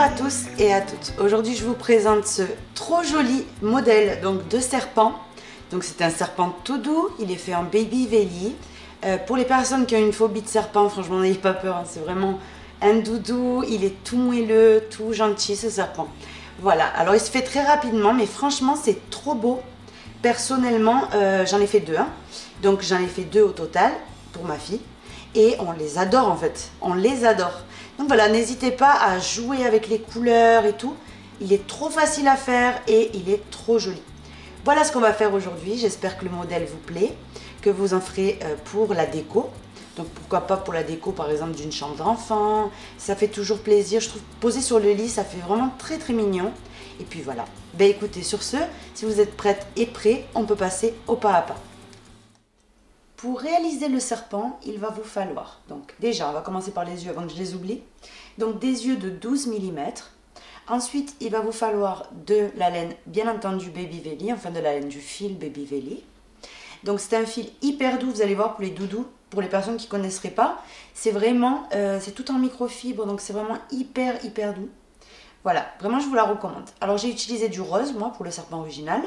à tous et à toutes. Aujourd'hui, je vous présente ce trop joli modèle donc, de serpent. Donc c'est un serpent tout doux, il est fait en baby velly. Pour les personnes qui ont une phobie de serpent, franchement, n'ayez pas peur, hein, c'est vraiment un doudou, il est tout moelleux, tout gentil ce serpent. Voilà, alors il se fait très rapidement, mais franchement, c'est trop beau. Personnellement, j'en ai fait deux, hein. Donc j'en ai fait deux au total pour ma fille. Et on les adore en fait, on les adore. Donc voilà, n'hésitez pas à jouer avec les couleurs et tout. Il est trop facile à faire et il est trop joli. Voilà ce qu'on va faire aujourd'hui. J'espère que le modèle vous plaît, que vous en ferez pour la déco. Donc pourquoi pas pour la déco par exemple d'une chambre d'enfant. Ça fait toujours plaisir. Je trouve poser sur le lit, ça fait vraiment très très mignon. Et puis voilà. Ben écoutez, sur ce, si vous êtes prête et prêt, on peut passer au pas à pas. Pour réaliser le serpent, il va vous falloir, donc déjà on va commencer par les yeux avant que je les oublie, donc des yeux de 12 mm. Ensuite il va vous falloir de la laine, bien entendu baby velly, enfin de la laine du fil baby velly. Donc c'est un fil hyper doux, vous allez voir pour les doudous, pour les personnes qui ne connaisseraient pas, c'est vraiment, c'est tout en microfibre, donc c'est vraiment hyper doux. Voilà, vraiment je vous la recommande. Alors j'ai utilisé du rose moi pour le serpent original,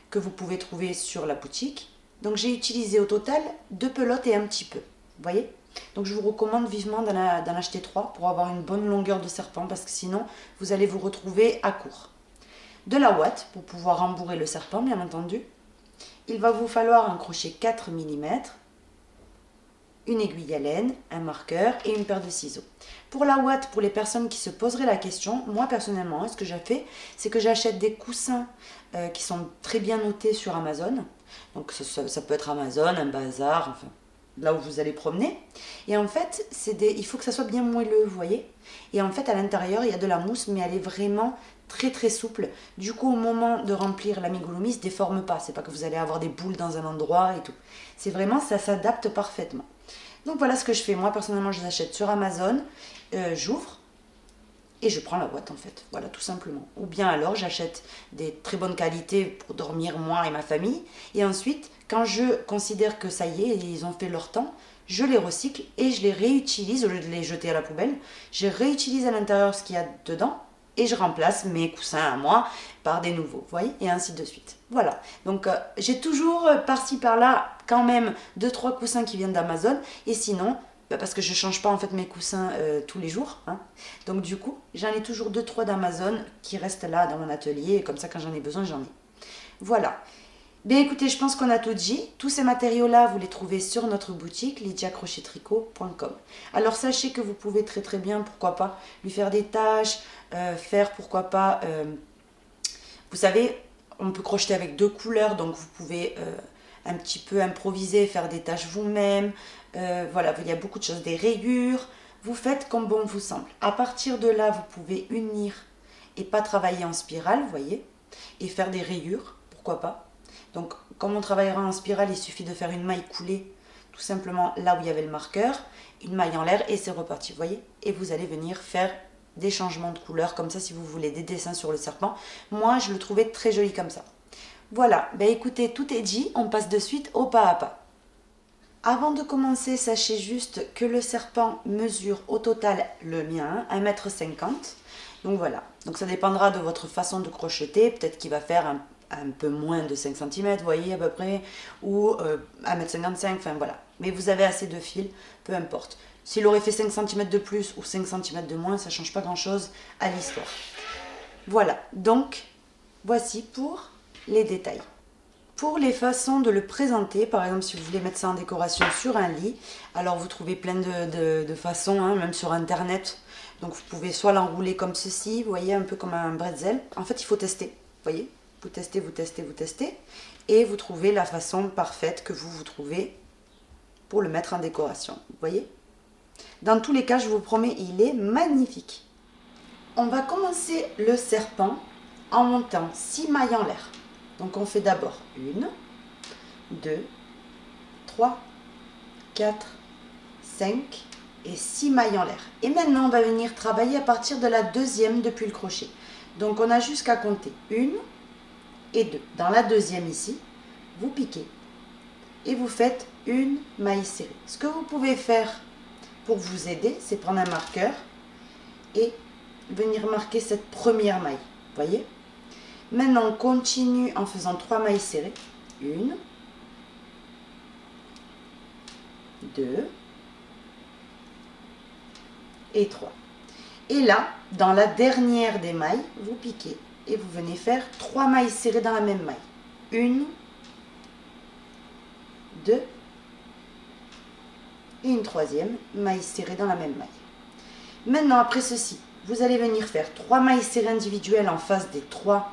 que vous pouvez trouver sur la boutique. Donc j'ai utilisé au total 2 pelotes et un petit peu, vous voyez. Donc je vous recommande vivement d'en acheter 3 pour avoir une bonne longueur de serpent parce que sinon vous allez vous retrouver à court. De la ouate pour pouvoir rembourrer le serpent bien entendu. Il va vous falloir un crochet 4 mm, une aiguille à laine, un marqueur et une paire de ciseaux. Pour la ouate, pour les personnes qui se poseraient la question, moi personnellement, ce que j'ai fait, c'est que j'achète des coussins qui sont très bien notés sur Amazon. Donc ça peut être Amazon, un bazar, enfin là où vous allez promener. Et en fait, il faut que ça soit bien moelleux, vous voyez. Et en fait, à l'intérieur, il y a de la mousse, mais elle est vraiment très souple. Du coup, au moment de remplir l'amigurumi, il ne se déforme pas. C'est pas que vous allez avoir des boules dans un endroit et tout. C'est vraiment, ça s'adapte parfaitement. Donc voilà ce que je fais. Moi, personnellement, je les achète sur Amazon. J'ouvre. Et je prends la boîte en fait, voilà tout simplement. Ou bien alors j'achète des très bonnes qualités pour dormir moi et ma famille. Et ensuite, quand je considère que ça y est, ils ont fait leur temps, je les recycle et je les réutilise au lieu de les jeter à la poubelle. Je réutilise à l'intérieur ce qu'il y a dedans et je remplace mes coussins à moi par des nouveaux, vous voyez, et ainsi de suite. Voilà, donc j'ai toujours par-ci par-là quand même 2-3 coussins qui viennent d'Amazon et sinon... parce que je ne change pas en fait mes coussins tous les jours, hein. Donc du coup j'en ai toujours 2-3 d'Amazon qui restent là dans mon atelier et comme ça quand j'en ai besoin j'en ai. Voilà, bien écoutez, je pense qu'on a tout dit. Tous ces matériaux là vous les trouvez sur notre boutique lydiacrochettricot.com. Alors sachez que vous pouvez très bien, pourquoi pas lui faire des tâches, faire pourquoi pas, vous savez on peut crocheter avec 2 couleurs, donc vous pouvez un petit peu improviser, faire des tâches vous-même. Voilà, il y a beaucoup de choses, des rayures. Vous faites comme bon vous semble. À partir de là, vous pouvez unir et pas travailler en spirale, vous voyez, et faire des rayures, pourquoi pas. Donc, comme on travaillera en spirale, il suffit de faire une maille coulée, tout simplement là où il y avait le marqueur, une maille en l'air et c'est reparti, vous voyez. Et vous allez venir faire des changements de couleur, comme ça, si vous voulez des dessins sur le serpent. Moi, je le trouvais très joli comme ça. Voilà, ben écoutez, tout est dit, on passe de suite au pas à pas. Avant de commencer, sachez juste que le serpent mesure au total, le mien, 1,50 m. Donc voilà, donc ça dépendra de votre façon de crocheter, peut-être qu'il va faire un peu moins de 5 cm, vous voyez à peu près, ou 1,55 m, enfin voilà. Mais vous avez assez de fil, peu importe. S'il aurait fait 5 cm de plus ou 5 cm de moins, ça ne change pas grand-chose à l'histoire. Voilà, donc voici pour les détails. Pour les façons de le présenter, par exemple si vous voulez mettre ça en décoration sur un lit, alors vous trouvez plein de façons, hein, même sur internet. Donc vous pouvez soit l'enrouler comme ceci, vous voyez, un peu comme un bretzel. En fait il faut tester, vous voyez, vous testez, et vous trouvez la façon parfaite que vous trouvez pour le mettre en décoration, vous voyez. Dans tous les cas, je vous promets, il est magnifique. On va commencer le serpent en montant 6 mailles en l'air. Donc on fait d'abord 1, 2, 3, 4, 5 et 6 mailles en l'air. Et maintenant on va venir travailler à partir de la deuxième depuis le crochet. Donc on a jusqu'à compter 1 et 2. Dans la deuxième ici, vous piquez et vous faites une maille serrée. Ce que vous pouvez faire pour vous aider, c'est prendre un marqueur et venir marquer cette première maille. Voyez? Maintenant, on continue en faisant 3 mailles serrées. 1, 2 et 3. Et là, dans la dernière des mailles, vous piquez et vous venez faire 3 mailles serrées dans la même maille. 1, 2 et une troisième maille serrée dans la même maille. Maintenant, après ceci, vous allez venir faire 3 mailles serrées individuelles en face des 3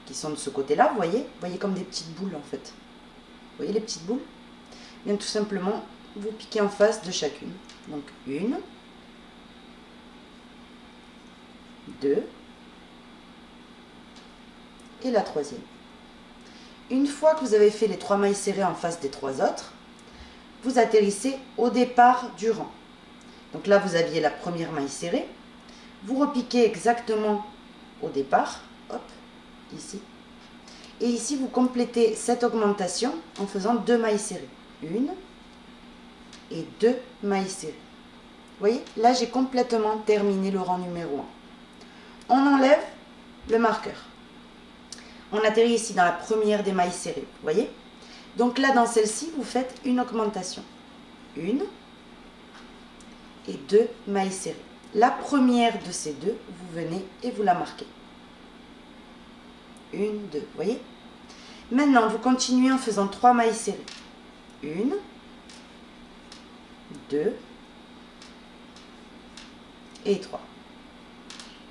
qui sont de ce côté-là, vous voyez comme des petites boules en fait. Vous voyez les petites boules? Bien tout simplement, vous piquez en face de chacune. Donc 1, 2 et la troisième. Une fois que vous avez fait les 3 mailles serrées en face des 3 autres, vous atterrissez au départ du rang. Donc là, vous aviez la première maille serrée. Vous repiquez exactement au départ, hop, ici. Et ici, vous complétez cette augmentation en faisant 2 mailles serrées. 1 et 2 mailles serrées. Vous voyez, là, j'ai complètement terminé le rang numéro 1. On enlève le marqueur. On atterrit ici dans la première des mailles serrées, vous voyez? Donc là, dans celle-ci, vous faites une augmentation. 1 et 2 mailles serrées. La première de ces deux, vous venez et vous la marquez. 1, 2, vous voyez? Maintenant, vous continuez en faisant 3 mailles serrées. 1, 2 et 3.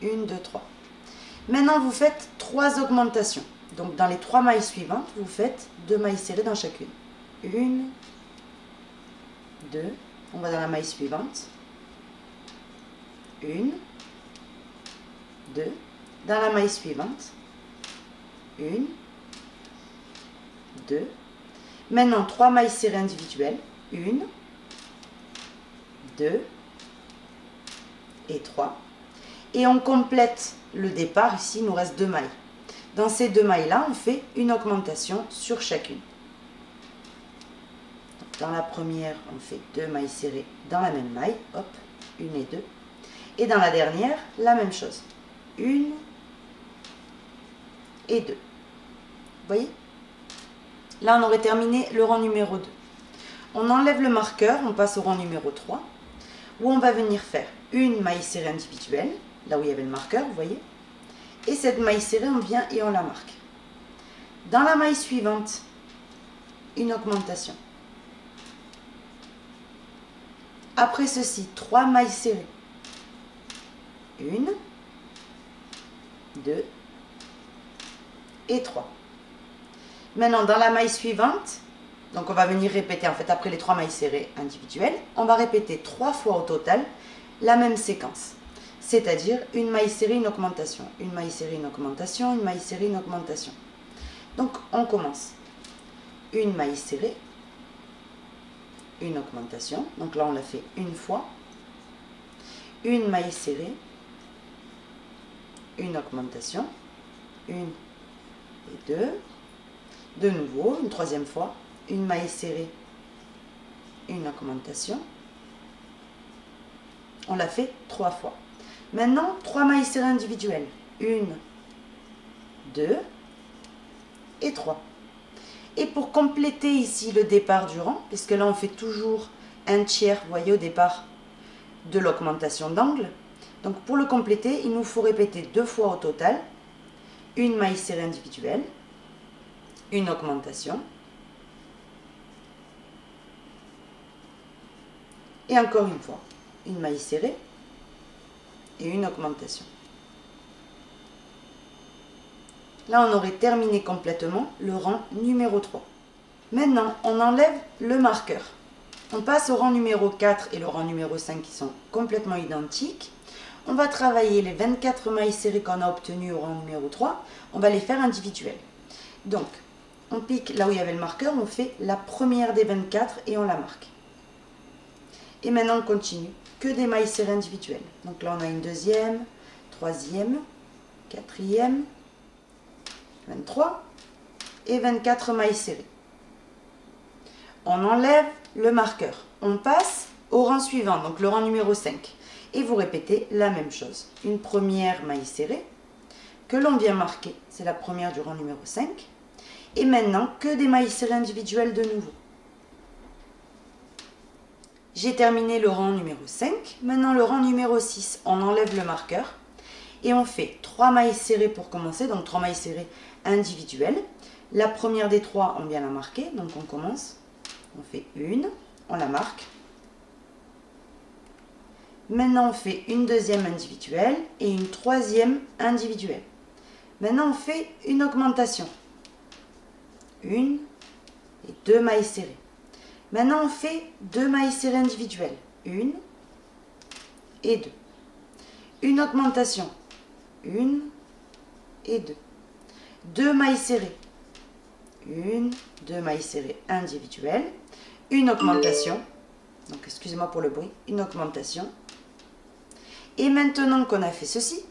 1, 2, 3. Maintenant, vous faites 3 augmentations. Donc, dans les 3 mailles suivantes, vous faites 2 mailles serrées dans chacune. 1, 2, on va dans la maille suivante. 1, 2, dans la maille suivante. 1, 2. Maintenant, 3 mailles serrées individuelles. 1, 2 et 3. Et on complète le départ. Ici, il nous reste 2 mailles. Dans ces 2 mailles-là, on fait une augmentation sur chacune. Donc, dans la première, on fait 2 mailles serrées dans la même maille. Hop, 1 et 2. Et dans la dernière, la même chose. 1 et 2. Vous voyez? Là, on aurait terminé le rang numéro 2. On enlève le marqueur, on passe au rang numéro 3, où on va venir faire une maille serrée individuelle, là où il y avait le marqueur, vous voyez. Et cette maille serrée, on vient et on la marque. Dans la maille suivante, une augmentation. Après ceci, 3 mailles serrées. 1, 2 et 3. Maintenant, dans la maille suivante, donc on va venir répéter, en fait, après les 3 mailles serrées individuelles, on va répéter 3 fois au total la même séquence. C'est-à-dire une maille serrée, une augmentation, une maille serrée, une augmentation, une maille serrée, une augmentation. Donc, on commence. Une maille serrée, une augmentation. Donc là, on l'a fait une fois. Une maille serrée, une augmentation, 1 et 2. De nouveau, une troisième fois, une maille serrée, une augmentation. On l'a fait 3 fois. Maintenant, 3 mailles serrées individuelles. 1, 2 et 3. Et pour compléter ici le départ du rang, puisque là on fait toujours un tiers, vous voyez, au départ de l'augmentation d'angle. Donc pour le compléter, il nous faut répéter 2 fois au total. Une maille serrée individuelle, une augmentation. Et encore une fois, une maille serrée et une augmentation. Là, on aurait terminé complètement le rang numéro 3. Maintenant, on enlève le marqueur. On passe au rang numéro 4 et le rang numéro 5 qui sont complètement identiques. On va travailler les 24 mailles serrées qu'on a obtenues au rang numéro 3. On va les faire individuelles. Donc, on pique là où il y avait le marqueur, on fait la première des 24 et on la marque. Et maintenant, on continue. Que des mailles serrées individuelles. Donc là, on a une deuxième, troisième, quatrième, 23 et 24 mailles serrées. On enlève le marqueur. On passe au rang suivant, donc le rang numéro 5. Et vous répétez la même chose. Une première maille serrée que l'on vient marquer. C'est la première du rang numéro 5. Et maintenant, que des mailles serrées individuelles de nouveau. J'ai terminé le rang numéro 5. Maintenant, le rang numéro 6, on enlève le marqueur. Et on fait 3 mailles serrées pour commencer. Donc 3 mailles serrées individuelles. La première des 3, on vient la marquer. Donc on commence. On fait une, on la marque. Maintenant, on fait une deuxième individuelle et une troisième individuelle. Maintenant, on fait une augmentation. Une et 2 mailles serrées. Maintenant, on fait 2 mailles serrées individuelles. Une et 2. Une augmentation. Une et 2. 2 mailles serrées. Une, 2 mailles serrées individuelles. Une augmentation. Donc, excusez-moi pour le bruit. Une augmentation. Et maintenant qu'on a fait ceci,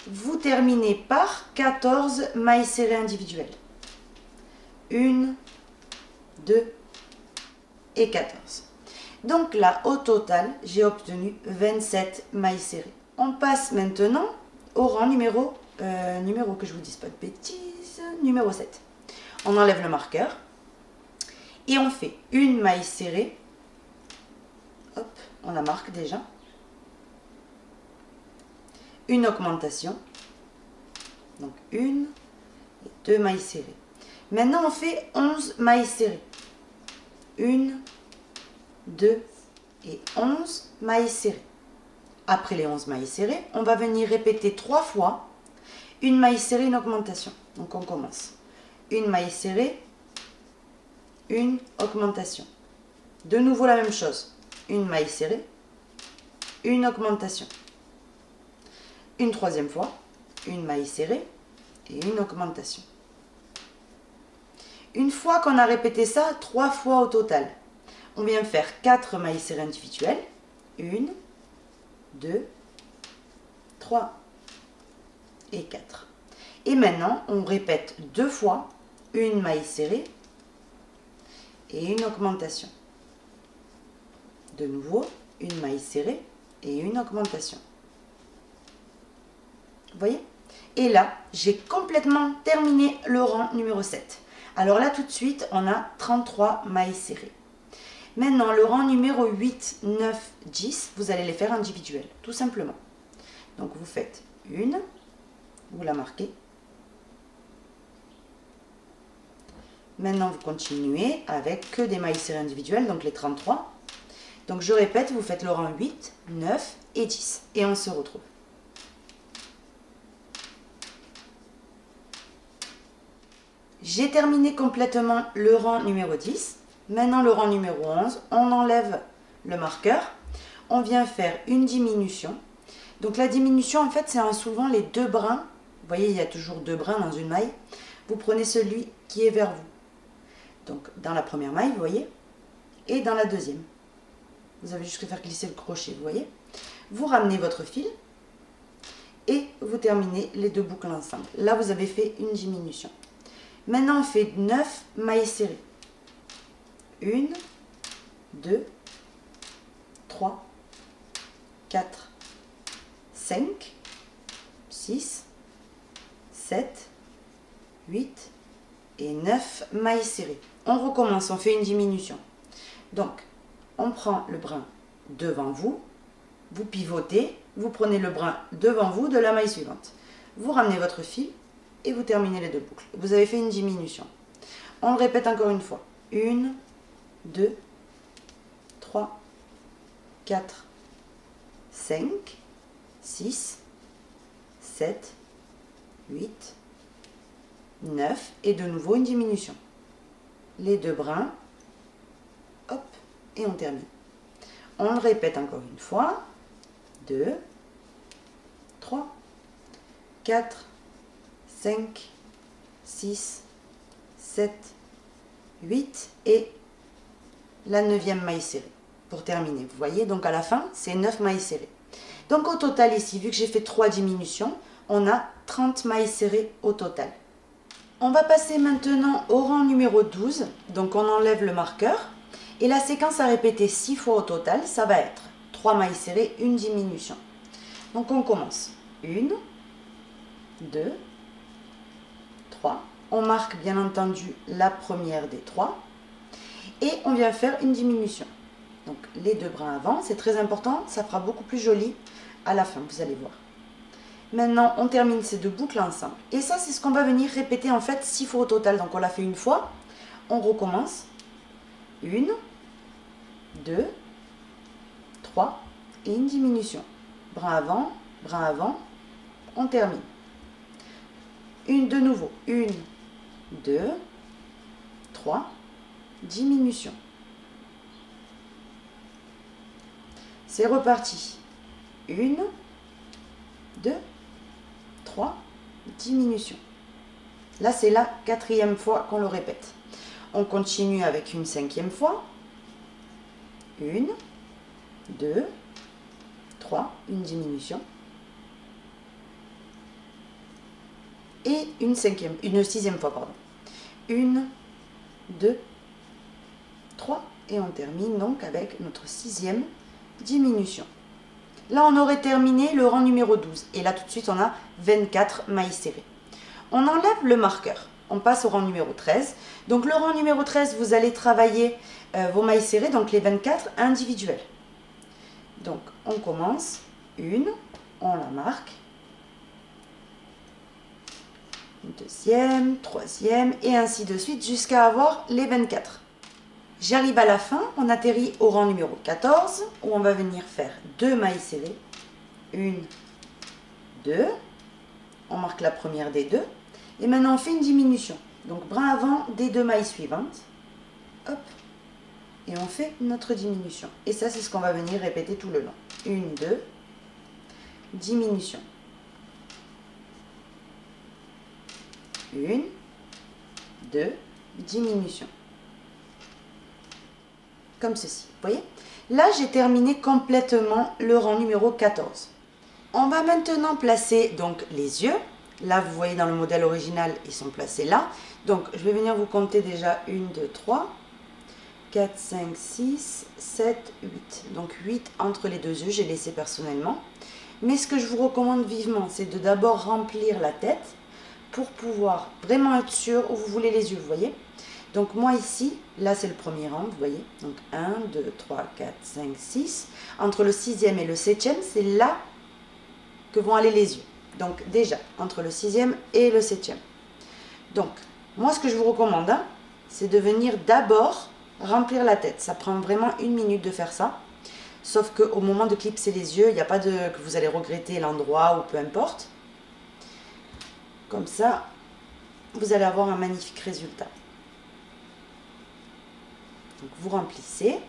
vous terminez par 14 mailles serrées individuelles. 1, 2 et 14. Donc là, au total, j'ai obtenu 27 mailles serrées. On passe maintenant au rang numéro que je vous dise pas de bêtises, numéro 7. On enlève le marqueur et on fait une maille serrée. Hop, on la marque déjà. Une augmentation. Donc une et 2 mailles serrées. Maintenant, on fait 11 mailles serrées. 1, 2 et 11 mailles serrées. Après les 11 mailles serrées, on va venir répéter 3 fois une maille serrée, une augmentation. Donc on commence. Une maille serrée, une augmentation. De nouveau la même chose. Une maille serrée, une augmentation. Une troisième fois, une maille serrée et une augmentation. Une fois qu'on a répété ça 3 fois au total, on vient faire 4 mailles serrées individuelles. 1, 2, 3 et 4. Et maintenant, on répète 2 fois une maille serrée et une augmentation. De nouveau, une maille serrée et une augmentation. Vous voyez? Et là, j'ai complètement terminé le rang numéro 7. Alors là, tout de suite, on a 33 mailles serrées. Maintenant, le rang numéro 8, 9, 10, vous allez les faire individuels, tout simplement. Donc, vous faites une, vous la marquez. Maintenant, vous continuez avec que des mailles serrées individuelles, donc les 33. Donc, je répète, vous faites le rang 8, 9 et 10. Et on se retrouve. J'ai terminé complètement le rang numéro 10. Maintenant, le rang numéro 11, on enlève le marqueur. On vient faire une diminution. Donc, la diminution, en fait, c'est en soulevant les 2 brins. Vous voyez, il y a toujours 2 brins dans une maille. Vous prenez celui qui est vers vous. Donc, dans la première maille, vous voyez, et dans la deuxième. Vous avez juste que faire glisser le crochet, vous voyez. Vous ramenez votre fil et vous terminez les 2 boucles ensemble. Là, vous avez fait une diminution. Maintenant, on fait 9 mailles serrées. 1, 2, 3, 4, 5, 6, 7, 8 et 9 mailles serrées. On recommence, on fait une diminution. Donc, on prend le brin devant vous, vous pivotez, vous prenez le brin devant vous de la maille suivante. Vous ramenez votre fil et vous terminez les 2 boucles. Vous avez fait une diminution. On le répète encore une fois. 1, 2, 3, 4, 5, 6, 7, 8, 9 et de nouveau une diminution. Les 2 brins, hop, et on termine. On le répète encore une fois. 2, 3, 4, 5, 6, 7, 8 et la 9e maille serrée pour terminer. Vous voyez, donc à la fin, c'est 9 mailles serrées. Donc au total ici, vu que j'ai fait 3 diminutions, on a 30 mailles serrées au total. On va passer maintenant au rang numéro 12. Donc on enlève le marqueur. Et la séquence à répéter 6 fois au total, ça va être 3 mailles serrées, une diminution. Donc on commence. 1, 2, 3. On marque bien entendu la première des 3. Et on vient faire une diminution. Donc les 2 brins avant, c'est très important, ça fera beaucoup plus joli à la fin, vous allez voir. Maintenant, on termine ces 2 boucles ensemble. Et ça, c'est ce qu'on va venir répéter en fait 6 fois au total. Donc on l'a fait une fois, on recommence. 1, 2, 3 et une diminution. Brin avant, on termine. Une de nouveau. 1, 2, 3, diminution. C'est reparti. 1, 2, 3, diminution. Là, c'est la 4e fois qu'on le répète. On continue avec une 5e fois. 1, 2, 3, une diminution. Et une 6e fois, pardon. 1, 2, 3, et on termine donc avec notre 6e diminution. Là, on aurait terminé le rang numéro 12. Et là, tout de suite, on a 24 mailles serrées. On enlève le marqueur. On passe au rang numéro 13. Donc, le rang numéro 13, vous allez travailler vos mailles serrées, donc les 24 individuelles. Donc, on commence. Une, on la marque. Une deuxième, troisième, et ainsi de suite, jusqu'à avoir les 24. J'arrive à la fin, on atterrit au rang numéro 14, où on va venir faire 2 mailles serrées. 1, 2, on marque la première des 2, et maintenant on fait une diminution. Donc brin avant des 2 mailles suivantes, hop, et on fait notre diminution. Et ça, c'est ce qu'on va venir répéter tout le long. 1, 2, diminution. 1, 2, diminution. Comme ceci, vous voyez. Là, j'ai terminé complètement le rang numéro 14. On va maintenant placer donc les yeux. Là, vous voyez dans le modèle original, ils sont placés là. Donc, je vais venir vous compter déjà 1, 2, 3, 4, 5, 6, 7, 8. Donc, 8 entre les 2 yeux, j'ai laissé personnellement. Mais ce que je vous recommande vivement, c'est de d'abord remplir la tête pour pouvoir vraiment être sûr où vous voulez les yeux, vous voyez. Donc moi ici, là c'est le premier rang, vous voyez. Donc 1, 2, 3, 4, 5, 6. Entre le 6e et le 7e, c'est là que vont aller les yeux. Donc déjà, entre le 6e et le 7e. Donc, moi ce que je vous recommande, hein, c'est de venir d'abord remplir la tête. Ça prend vraiment 1 minute de faire ça. Sauf qu'au moment de clipser les yeux, il n'y a pas de que vous allez regretter l'endroit ou peu importe. Comme ça, vous allez avoir un magnifique résultat. Donc vous remplissez.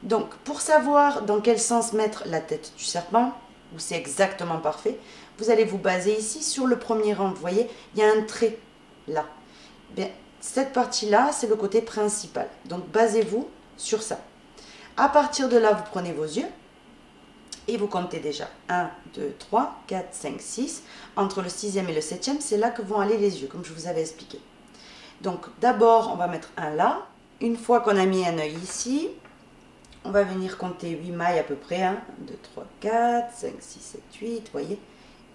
Donc pour savoir dans quel sens mettre la tête du serpent, où c'est exactement parfait, vous allez vous baser ici sur le premier rang. Vous voyez, il y a un trait là. Bien, cette partie-là, c'est le côté principal. Donc, basez-vous sur ça. À partir de là, vous prenez vos yeux et vous comptez déjà 1, 2, 3, 4, 5, 6. Entre le 6e et le 7e, c'est là que vont aller les yeux, comme je vous avais expliqué. Donc, d'abord, on va mettre un là. Une fois qu'on a mis un œil ici, on va venir compter 8 mailles à peu près. 1, 2, 3, 4, 5, 6, 7, 8, vous voyez.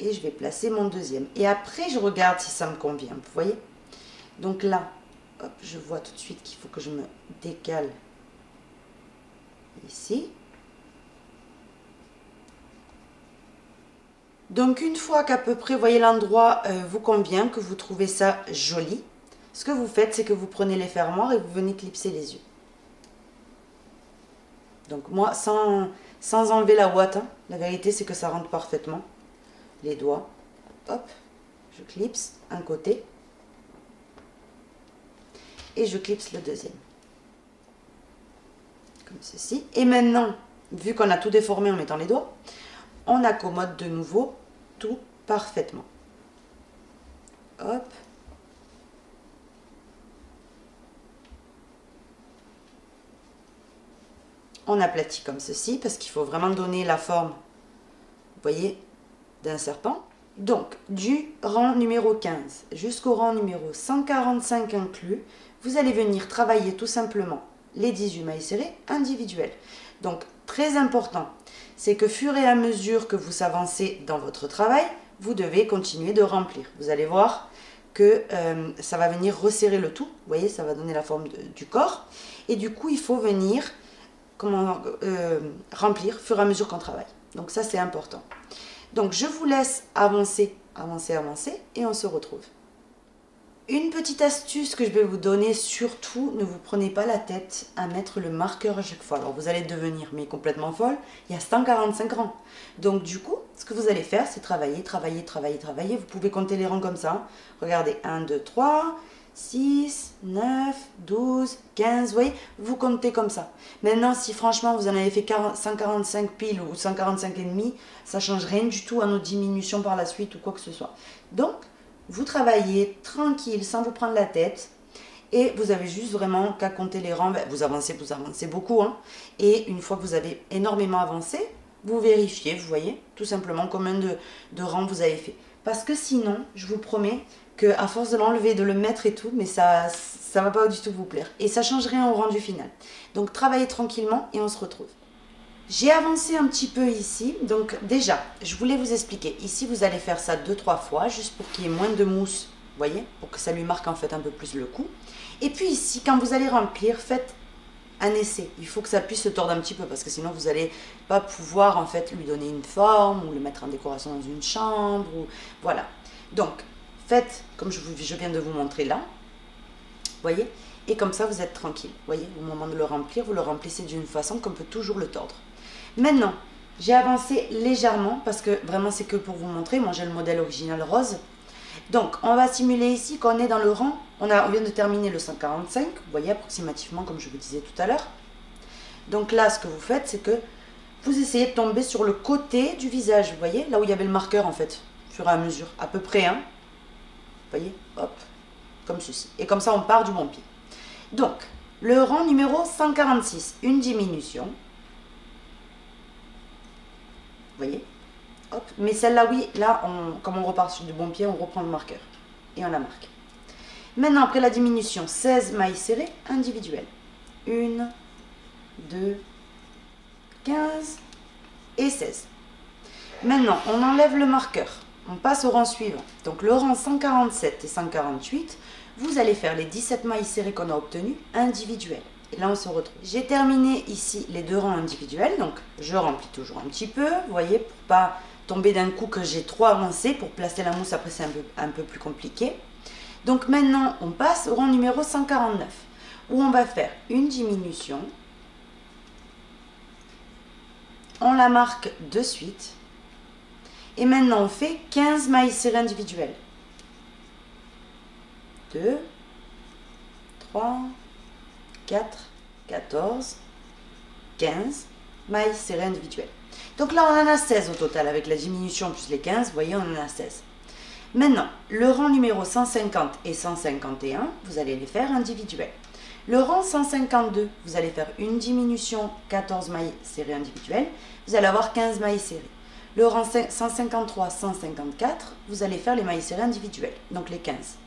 Et je vais placer mon deuxième. Et après, je regarde si ça me convient, vous voyez. Donc là, hop, je vois tout de suite qu'il faut que je me décale ici. Donc une fois qu'à peu près, vous voyez, l'endroit vous convient, que vous trouvez ça joli, ce que vous faites, c'est que vous prenez les fermoirs et vous venez clipser les yeux. Donc moi, sans enlever la ouate, hein, la vérité c'est que ça rentre parfaitement. Les doigts, hop, je clipse un côté. Et je clipse le deuxième. Comme ceci. Et maintenant, vu qu'on a tout déformé en mettant les doigts, on accommode de nouveau tout parfaitement. Hop. On aplatit comme ceci, parce qu'il faut vraiment donner la forme, vous voyez, d'un serpent. Donc, du rang numéro 15 jusqu'au rang numéro 145 inclus, vous allez venir travailler tout simplement les 18 mailles serrées individuelles. Donc, très important, c'est que fur et à mesure que vous avancez dans votre travail, vous devez continuer de remplir. Vous allez voir que ça va venir resserrer le tout. Vous voyez, ça va donner la forme du corps. Et du coup, il faut venir remplir au fur et à mesure qu'on travaille. Donc ça, c'est important. Donc, je vous laisse avancer, et on se retrouve. Une petite astuce que je vais vous donner, surtout, ne vous prenez pas la tête à mettre le marqueur à chaque fois. Alors, vous allez devenir complètement folle. Il y a 145 rangs. Donc, du coup, ce que vous allez faire, c'est travailler. Vous pouvez compter les rangs comme ça. Regardez, 1, 2, 3, 6, 9, 12, 15. Vous voyez, vous comptez comme ça. Maintenant, si franchement, vous en avez fait 145 piles ou 145 et demi, ça ne change rien du tout à nos diminutions par la suite ou quoi que ce soit. Donc, vous travaillez tranquille, sans vous prendre la tête. Et vous avez juste vraiment qu'à compter les rangs. Vous avancez beaucoup. Hein. Et une fois que vous avez énormément avancé, vous vérifiez, vous voyez, tout simplement combien de rangs vous avez fait. Parce que sinon, je vous promets qu'à force de l'enlever, de le mettre et tout, mais ça ne va pas du tout vous plaire. Et ça ne change rien au rendu final. Donc, travaillez tranquillement et on se retrouve. J'ai avancé un petit peu ici, donc déjà, je voulais vous expliquer. Ici, vous allez faire ça 2-3 fois, juste pour qu'il y ait moins de mousse, vous voyez, pour que ça lui marque en fait un peu plus le coup. Et puis ici, quand vous allez remplir, faites un essai. Il faut que ça puisse se tordre un petit peu, parce que sinon vous n'allez pas pouvoir en fait lui donner une forme, ou le mettre en décoration dans une chambre, ou voilà. Donc, faites comme je viens de vous montrer là, vous voyez, et comme ça vous êtes tranquille. Vous voyez, au moment de le remplir, vous le remplissez d'une façon qu'on peut toujours le tordre. Maintenant, j'ai avancé légèrement parce que vraiment c'est que pour vous montrer. Moi j'ai le modèle original rose. Donc on va simuler ici qu'on est dans le rang. On vient de terminer le 145. Vous voyez approximativement comme je vous disais tout à l'heure. Donc là ce que vous faites c'est que vous essayez de tomber sur le côté du visage. Vous voyez là où il y avait le marqueur en fait. Au fur et à mesure. À peu près. Hein. Vous voyez. Hop. Comme ceci. Et comme ça on part du bon pied. Donc le rang numéro 146. Une diminution. Vous voyez, hop. Mais celle-là, oui, là, comme on repart sur du bon pied, on reprend le marqueur et on la marque. Maintenant, après la diminution, 16 mailles serrées individuelles. 1, 2, 15 et 16. Maintenant, on enlève le marqueur. On passe au rang suivant. Donc, le rang 147 et 148, vous allez faire les 17 mailles serrées qu'on a obtenues individuelles. Et là, on se retrouve. J'ai terminé ici les 2 rangs individuels. Donc, je remplis toujours un petit peu. Vous voyez, pour pas tomber d'un coup que j'ai trop avancé. Pour placer la mousse, après, c'est un peu plus compliqué. Donc, maintenant, on passe au rang numéro 149. Où on va faire une diminution. On la marque de suite. Et maintenant, on fait 15 mailles serrées individuelles. 2, 3, 4, 14, 15 mailles serrées individuelles. Donc là, on en a 16 au total avec la diminution plus les 15. Vous voyez, on en a 16. Maintenant, le rang numéro 150 et 151, vous allez les faire individuels. Le rang 152, vous allez faire une diminution, 14 mailles serrées individuelles. Vous allez avoir 15 mailles serrées. Le rang 153, 154, vous allez faire les mailles serrées individuelles, donc les 15.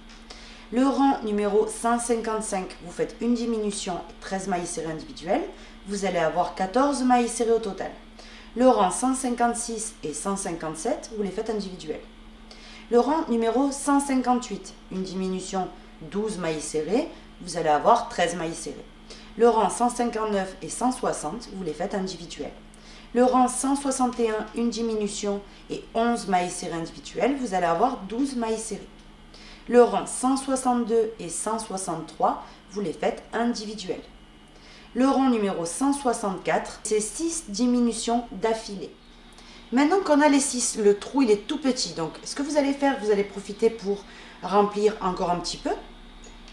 Le rang numéro 155, vous faites une diminution et 13 mailles serrées individuelles. Vous allez avoir 14 mailles serrées au total. Le rang 156 et 157, vous les faites individuelles. Le rang numéro 158, une diminution 12 mailles serrées, vous allez avoir 13 mailles serrées. Le rang 159 et 160, vous les faites individuelles. Le rang 161, une diminution et 11 mailles serrées individuelles, vous allez avoir 12 mailles serrées. Le rang 162 et 163, vous les faites individuelles. Le rang numéro 164, c'est 6 diminutions d'affilée. Maintenant qu'on a les 6, le trou il est tout petit. Donc ce que vous allez faire, vous allez profiter pour remplir encore un petit peu.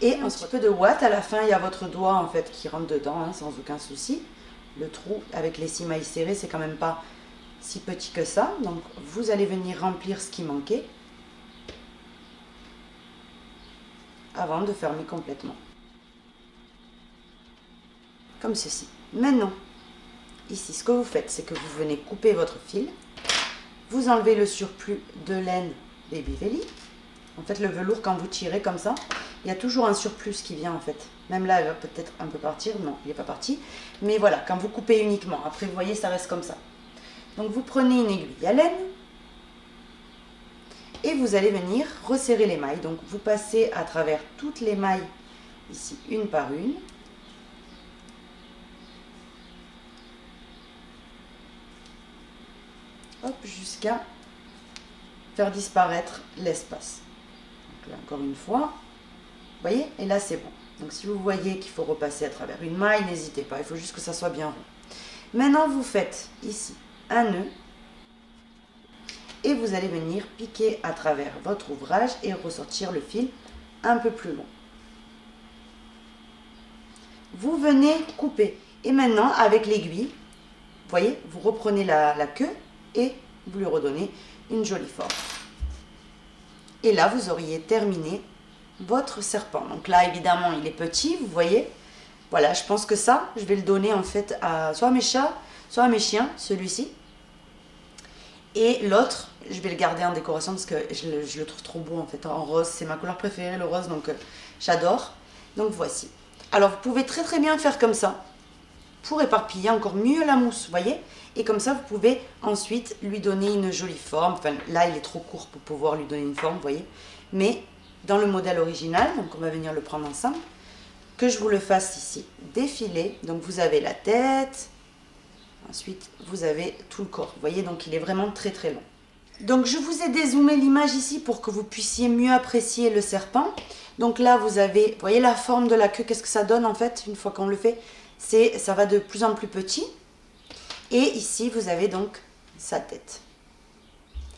Et un petit peu de ouate. À la fin, il y a votre doigt en fait qui rentre dedans, hein, sans aucun souci. Le trou avec les 6 mailles serrées, c'est quand même pas si petit que ça. Donc vous allez venir remplir ce qui manquait. Avant de fermer complètement. Comme ceci. Maintenant, ici, ce que vous faites, c'est que vous venez couper votre fil. Vous enlevez le surplus de laine Baby Velly. En fait, le velours, quand vous tirez comme ça, il y a toujours un surplus qui vient en fait. Même là, il va peut-être un peu partir. Non, il n'est pas parti. Mais voilà, quand vous coupez uniquement. Après, vous voyez, ça reste comme ça. Donc, vous prenez une aiguille à laine. Et vous allez venir resserrer les mailles. Donc, vous passez à travers toutes les mailles, ici, une par une. Hop, jusqu'à faire disparaître l'espace. Donc là, encore une fois, vous voyez, et là c'est bon. Donc si vous voyez qu'il faut repasser à travers une maille, n'hésitez pas, il faut juste que ça soit bien rond. Maintenant, vous faites ici un nœud et vous allez venir piquer à travers votre ouvrage et ressortir le fil un peu plus long. Vous venez couper et maintenant avec l'aiguille, vous voyez, vous reprenez la queue et vous lui redonnez une jolie forme. Et là, vous auriez terminé votre serpent. Donc là, évidemment, il est petit, vous voyez. Voilà, je pense que ça, je vais le donner en fait à soit à mes chats, soit à mes chiens, celui-ci. Et l'autre, je vais le garder en décoration parce que je le trouve trop beau en fait, en rose. C'est ma couleur préférée, le rose, donc j'adore. Donc voici. Alors, vous pouvez très très bien faire comme ça pour éparpiller encore mieux la mousse, vous voyez. Et comme ça, vous pouvez ensuite lui donner une jolie forme. Enfin, là, il est trop court pour pouvoir lui donner une forme, vous voyez. Mais dans le modèle original, donc on va venir le prendre ensemble, que je vous le fasse ici défiler. Donc, vous avez la tête. Ensuite, vous avez tout le corps. Vous voyez, donc il est vraiment très très long. Donc, je vous ai dézoomé l'image ici pour que vous puissiez mieux apprécier le serpent. Donc là, vous avez, vous voyez la forme de la queue, qu'est-ce que ça donne en fait une fois qu'on le fait? Ça va de plus en plus petit. Et ici, vous avez donc sa tête.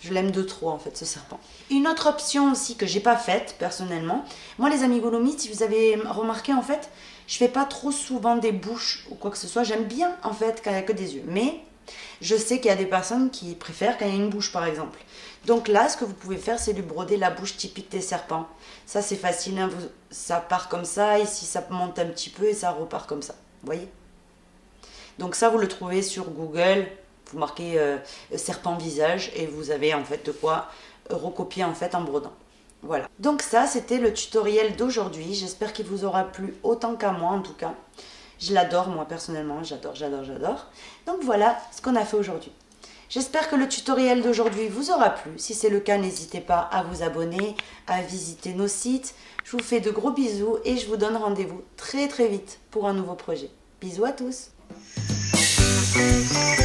Je l'aime de trop, en fait, ce serpent. Une autre option aussi que j'ai pas faite, personnellement. Moi, les amigurumis, si vous avez remarqué, en fait, je fais pas trop souvent des bouches ou quoi que ce soit. J'aime bien, en fait, quand il n'y a que des yeux. Mais je sais qu'il y a des personnes qui préfèrent quand il y a une bouche, par exemple. Donc là, ce que vous pouvez faire, c'est lui broder la bouche typique des serpents. Ça, c'est facile. Hein, ça part comme ça. Ici, ça monte un petit peu et ça repart comme ça. Vous voyez? Donc ça, vous le trouvez sur Google, vous marquez serpent visage et vous avez en fait de quoi recopier en fait en brodant. Voilà. Donc ça, c'était le tutoriel d'aujourd'hui. J'espère qu'il vous aura plu autant qu'à moi en tout cas. Je l'adore moi personnellement, j'adore. Donc voilà ce qu'on a fait aujourd'hui. J'espère que le tutoriel d'aujourd'hui vous aura plu. Si c'est le cas, n'hésitez pas à vous abonner, à visiter nos sites. Je vous fais de gros bisous et je vous donne rendez-vous très très vite pour un nouveau projet. Bisous à tous. Thank you.